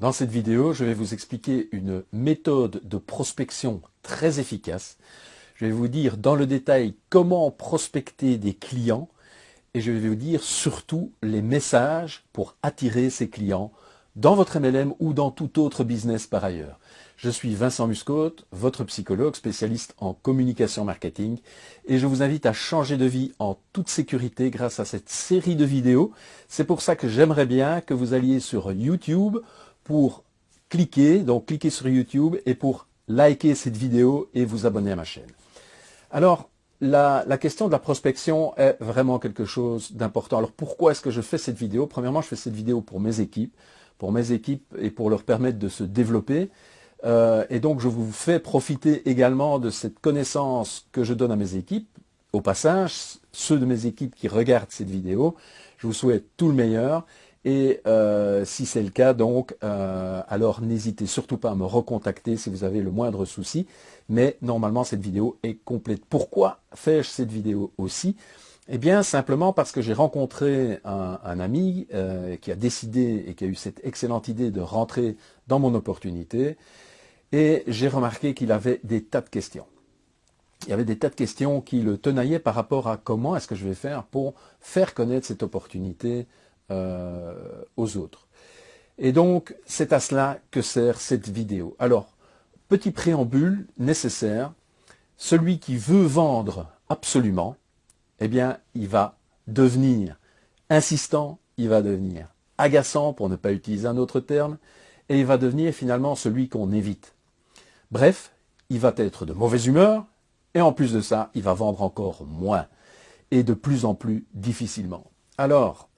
Dans cette vidéo, je vais vous expliquer une méthode de prospection très efficace. Je vais vous dire dans le détail comment prospecter des clients et je vais vous dire surtout les messages pour attirer ces clients dans votre MLM ou dans tout autre business par ailleurs. Je suis Vincent Muscotte, votre psychologue spécialiste en communication marketing et je vous invite à changer de vie en toute sécurité grâce à cette série de vidéos. C'est pour ça que j'aimerais bien que vous alliez sur YouTube pour cliquer sur YouTube et pour liker cette vidéo et vous abonner à ma chaîne. Alors, la question de la prospection est vraiment quelque chose d'important. Alors pourquoi est-ce que je fais cette vidéo? Premièrement, je fais cette vidéo pour mes équipes et pour leur permettre de se développer. Et donc je vous fais profiter également de cette connaissance que je donne à mes équipes. Au passage, ceux de mes équipes qui regardent cette vidéo, je vous souhaite tout le meilleur. Et si c'est le cas, donc, alors n'hésitez surtout pas à me recontacter si vous avez le moindre souci. Mais normalement, cette vidéo est complète. Pourquoi fais-je cette vidéo aussi? Eh bien, simplement parce que j'ai rencontré un ami qui a décidé et qui a eu cette excellente idée de rentrer dans mon opportunité. Et j'ai remarqué qu'il avait des tas de questions. Il y avait des tas de questions qui le tenaillaient par rapport à comment est-ce que je vais faire pour faire connaître cette opportunité aux autres. Et donc, c'est à cela que sert cette vidéo. Alors, petit préambule nécessaire, celui qui veut vendre absolument, eh bien, il va devenir insistant, il va devenir agaçant, pour ne pas utiliser un autre terme, et il va devenir finalement celui qu'on évite. Bref, il va être de mauvaise humeur, et en plus de ça, il va vendre encore moins, et de plus en plus difficilement. Alors,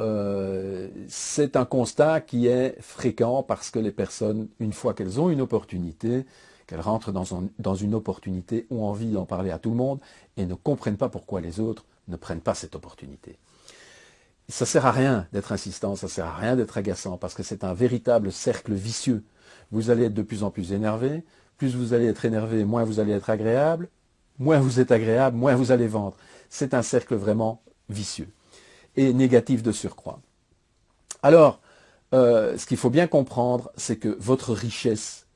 c'est un constat qui est fréquent parce que les personnes, une fois qu'elles ont une opportunité, qu'elles rentrent dans une opportunité, ont envie d'en parler à tout le monde et ne comprennent pas pourquoi les autres ne prennent pas cette opportunité. Ça ne sert à rien d'être insistant, ça ne sert à rien d'être agaçant parce que c'est un véritable cercle vicieux. Vous allez être de plus en plus énervé, plus vous allez être énervé, moins vous allez être agréable, moins vous êtes agréable, moins vous allez vendre. C'est un cercle vraiment vicieux et négatif de surcroît. Alors, ce qu'il faut bien comprendre, c'est que votre richesse,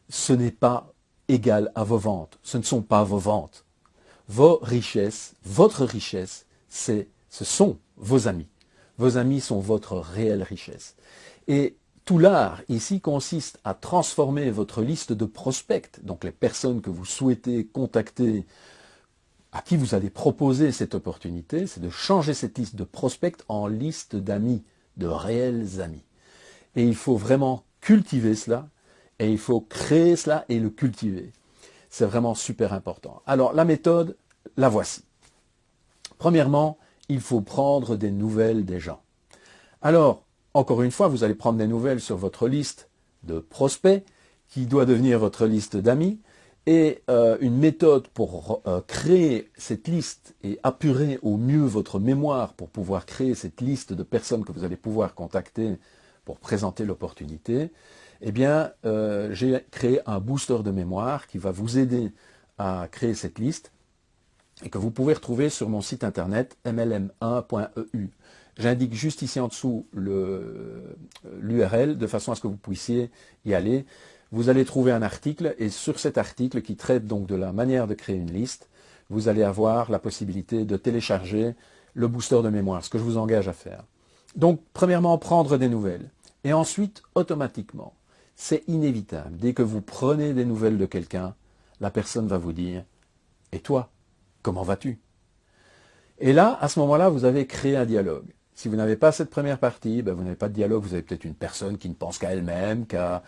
ce n'est pas égal à vos ventes. Ce ne sont pas vos ventes. Votre richesse, ce sont vos amis. Vos amis sont votre réelle richesse. Et tout l'art ici consiste à transformer votre liste de prospects, donc les personnes que vous souhaitez contacter, à qui vous allez proposer cette opportunité, c'est de changer cette liste de prospects en liste d'amis, de réels amis. Et il faut vraiment cultiver cela, et il faut créer cela et le cultiver. C'est vraiment super important. Alors la méthode, la voici. Premièrement, il faut prendre des nouvelles des gens. Alors, encore une fois, vous allez prendre des nouvelles sur votre liste de prospects, qui doit devenir votre liste d'amis, et une méthode pour créer cette liste et apurer au mieux votre mémoire pour pouvoir créer cette liste de personnes que vous allez pouvoir contacter pour présenter l'opportunité, eh bien, j'ai créé un booster de mémoire qui va vous aider à créer cette liste et que vous pouvez retrouver sur mon site internet mlm1.eu. J'indique juste ici en dessous l'URL de façon à ce que vous puissiez y aller. Vous allez trouver un article et sur cet article qui traite donc de la manière de créer une liste, vous allez avoir la possibilité de télécharger le booster de mémoire, ce que je vous engage à faire. Donc, premièrement, prendre des nouvelles. Et ensuite, automatiquement, c'est inévitable. Dès que vous prenez des nouvelles de quelqu'un, la personne va vous dire « Et toi, comment vas-tu » Et là, à ce moment-là, vous avez créé un dialogue. Si vous n'avez pas cette première partie, vous n'avez pas de dialogue, vous avez peut-être une personne qui ne pense qu'à elle-même, qu'à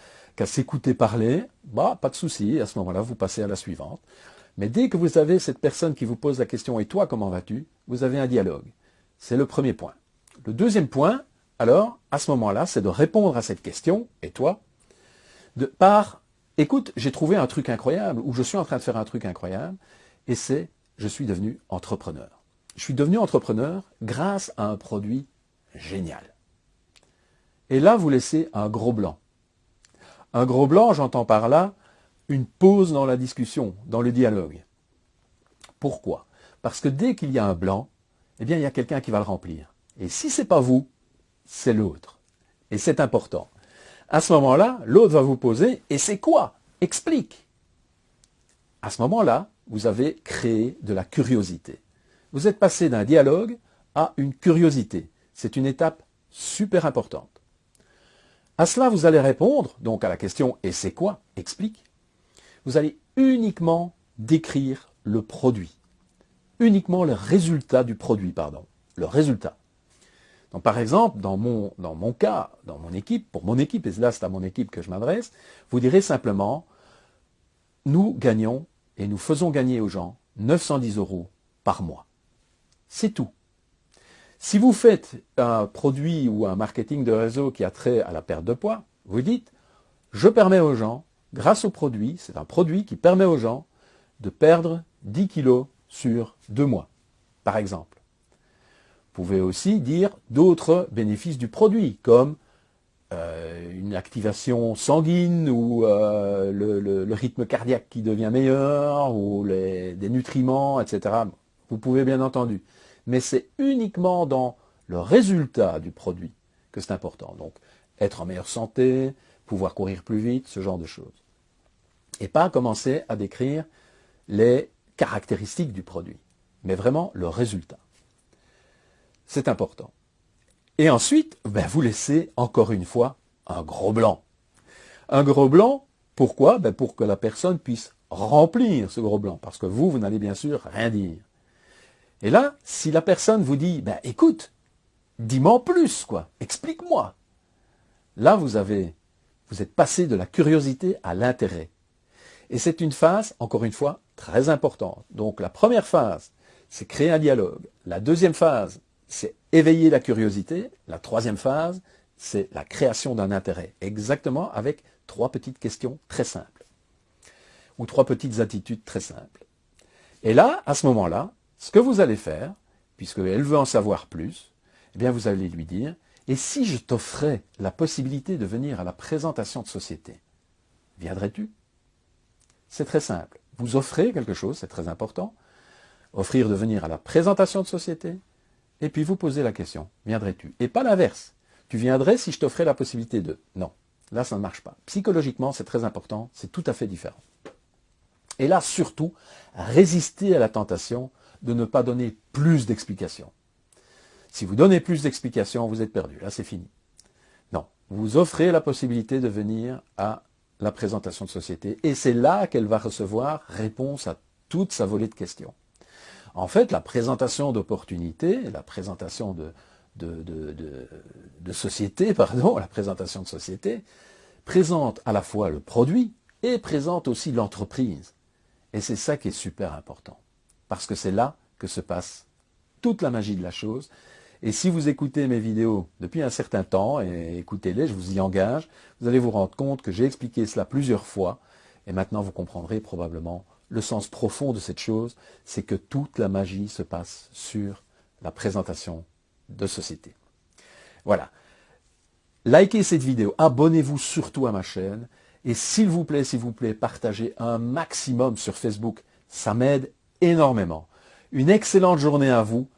s'écouter parler, pas de souci, à ce moment-là, vous passez à la suivante. Mais dès que vous avez cette personne qui vous pose la question « Et toi, comment vas-tu » vous avez un dialogue. C'est le premier point. Le deuxième point, alors, à ce moment-là, c'est de répondre à cette question « Et toi ?» écoute, j'ai trouvé un truc incroyable, ou je suis en train de faire un truc incroyable, et c'est « Je suis devenu entrepreneur ». Je suis devenu entrepreneur grâce à un produit génial. Et là, vous laissez un gros blanc. Un gros blanc, j'entends par là une pause dans la discussion, dans le dialogue. Pourquoi? Parce que dès qu'il y a un blanc, eh bien, il y a quelqu'un qui va le remplir. Et si ce n'est pas vous, c'est l'autre. Et c'est important. À ce moment-là, l'autre va vous poser « et c'est quoi? Explique ». À ce moment-là, vous avez créé de la curiosité. Vous êtes passé d'un dialogue à une curiosité. C'est une étape super importante. À cela, vous allez répondre, donc à la question « et c'est quoi? Explique ». Vous allez uniquement décrire le produit. Uniquement le résultat du produit, pardon. Le résultat. Donc, par exemple, dans mon cas, dans mon équipe, pour mon équipe, et là c'est à mon équipe que je m'adresse, vous direz simplement, nous gagnons et nous faisons gagner aux gens 910 € par mois. C'est tout. Si vous faites un produit ou un marketing de réseau qui a trait à la perte de poids, vous dites, je permets aux gens, grâce au produit, c'est un produit qui permet aux gens de perdre 10 kilos sur 2 mois, par exemple. Vous pouvez aussi dire d'autres bénéfices du produit, comme une activation sanguine ou le rythme cardiaque qui devient meilleur ou des nutriments, etc. Vous pouvez bien entendu. Mais c'est uniquement dans le résultat du produit que c'est important. Donc, être en meilleure santé, pouvoir courir plus vite, ce genre de choses. Et pas commencer à décrire les caractéristiques du produit, mais vraiment le résultat. C'est important. Et ensuite, vous laissez encore une fois un gros blanc. Un gros blanc, pourquoi? Pour que la personne puisse remplir ce gros blanc, parce que vous n'allez bien sûr rien dire. Et là, si la personne vous dit, écoute, dis-moi en plus, quoi, explique-moi. Là, vous êtes passé de la curiosité à l'intérêt. Et c'est une phase, encore une fois, très importante. Donc la première phase, c'est créer un dialogue. La deuxième phase, c'est éveiller la curiosité. La troisième phase, c'est la création d'un intérêt. Exactement avec 3 petites questions très simples. Ou 3 petites attitudes très simples. Et là, à ce moment-là, ce que vous allez faire, puisqu'elle veut en savoir plus, eh bien vous allez lui dire, et si je t'offrais la possibilité de venir à la présentation de société, viendrais-tu? C'est très simple. Vous offrez quelque chose, c'est très important. Offrir de venir à la présentation de société, et puis vous posez la question, viendrais-tu? Et pas l'inverse. Tu viendrais si je t'offrais la possibilité de. Non, là ça ne marche pas. Psychologiquement, c'est très important, c'est tout à fait différent. Et là, surtout, résistez à la tentation de ne pas donner plus d'explications. Si vous donnez plus d'explications, vous êtes perdu. Là, c'est fini. Non, vous offrez la possibilité de venir à la présentation de société, et c'est là qu'elle va recevoir réponse à toute sa volée de questions. En fait, la présentation d'opportunités, la présentation de société, la présentation de société, présente à la fois le produit et présente aussi l'entreprise. Et c'est ça qui est super important, parce que c'est là que se passe toute la magie de la chose. Et si vous écoutez mes vidéos depuis un certain temps, et écoutez-les, je vous y engage, vous allez vous rendre compte que j'ai expliqué cela plusieurs fois, et maintenant vous comprendrez probablement le sens profond de cette chose, c'est que toute la magie se passe sur la présentation de société. Voilà. Likez cette vidéo, abonnez-vous surtout à ma chaîne, et s'il vous plaît, partagez un maximum sur Facebook, ça m'aide énormément. Une excellente journée à vous,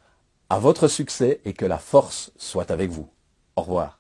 à votre succès et que la force soit avec vous. Au revoir.